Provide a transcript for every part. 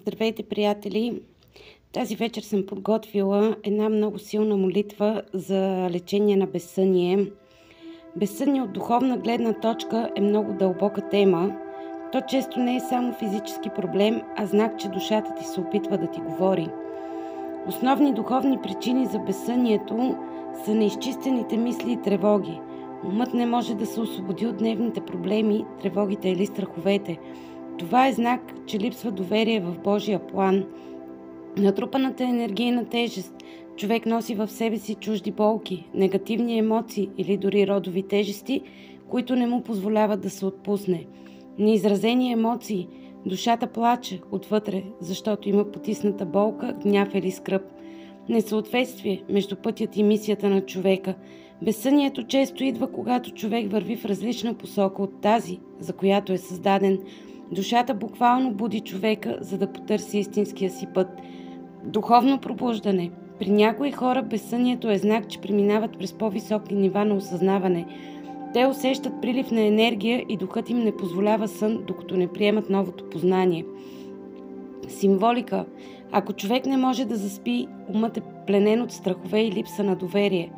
Здравейте, приятели! Тази вечер съм подготвила една много силна молитва за лечение на безсъние. Безсъние от духовна гледна точка е много дълбока тема. То често не е само физически проблем, а знак, че душата ти се опитва да ти говори. Основни духовни причини за безсънието са неизчистените мисли и тревоги. Умът не може да се освободи от дневните проблеми, тревогите или страховете. Това е знак, че липсва доверие в Божия план. Натрупаната енергийна тежест. Човек носи в себе си чужди болки, негативни емоции или дори родови тежести, които не му позволяват да се отпусне. Неизразени емоции. Душата плаче отвътре, защото има потисната болка, гняв или скръб. Несъответствие между пътят и мисията на човека. Безсънието често идва, когато човек върви в различна посока от тази, за която е създаден. Душата буквално буди човека, за да потърси истинския си път. Духовно пробуждане. При някои хора безсънието е знак, че преминават през по-високи нива на осъзнаване. Те усещат прилив на енергия и духът им не позволява сън, докато не приемат новото познание. Символика. Ако човек не може да заспи, умът е пленен от страхове и липса на доверие.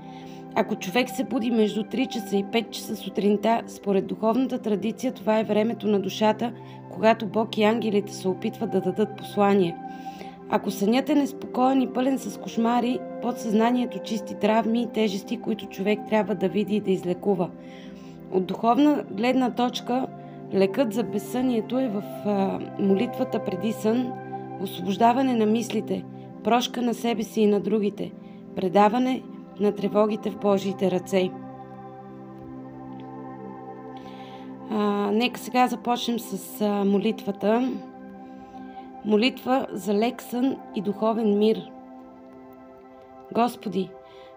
Ако човек се буди между 3 часа и 5 часа сутринта, според духовната традиция това е времето на душата, когато Бог и ангелите се опитват да дадат послание. Ако сънят е неспокоен и пълен с кошмари, подсъзнанието чисти травми и тежести, които човек трябва да види и да излекува. От духовна гледна точка, лекът за безсънието е в молитвата преди сън, освобождаване на мислите, прошка на себе си и на другите, предаване на тревогите в Божиите ръце. Нека сега започнем с молитвата. Молитва за лек сън и духовен мир. Господи,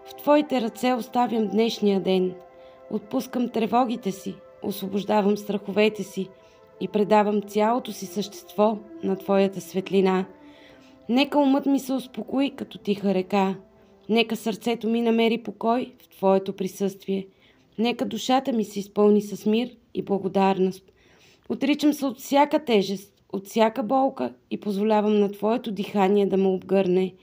в Твоите ръце оставям днешния ден. Отпускам тревогите си, освобождавам страховете си и предавам цялото си същество на Твоята светлина. Нека умът ми се успокои като тиха река. Нека сърцето ми намери покой в Твоето присъствие. Нека душата ми се изпълни с мир и благодарност. Отричам се от всяка тежест, от всяка болка и позволявам на Твоето дихание да ме обгърне.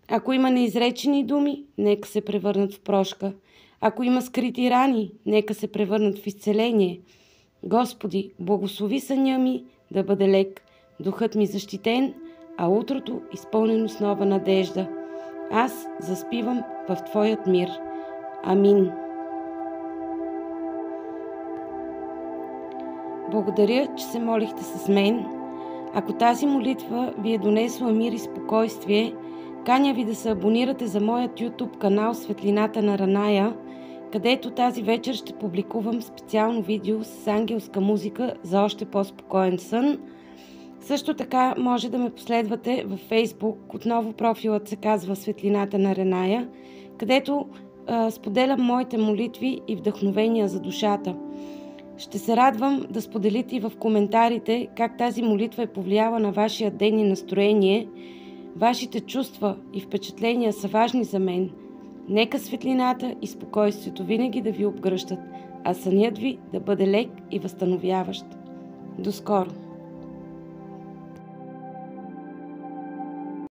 Ако има неизречени думи, нека се превърнат в прошка. Ако има скрити рани, нека се превърнат в изцеление. Господи, благослови съня ми да бъде лек, духът ми защитен, а утрото изпълнено с нова надежда. Аз заспивам в Твоят мир. Амин. Благодаря, че се молихте с мен. Ако тази молитва ви е донесла мир и спокойствие, каня ви да се абонирате за моят YouTube канал Светлината на Раная, където тази вечер ще публикувам специално видео с ангелска музика за още по-спокоен сън. Също така може да ме последвате във Facebook, отново профилът се казва Светлината на Раная, където споделям моите молитви и вдъхновения за душата. Ще се радвам да споделите и в коментарите как тази молитва е повлияла на вашия ден и настроение. Вашите чувства и впечатления са важни за мен. Нека светлината и спокойствието винаги да ви обгръщат, а сънят ви да бъде лек и възстановяващ. До скоро!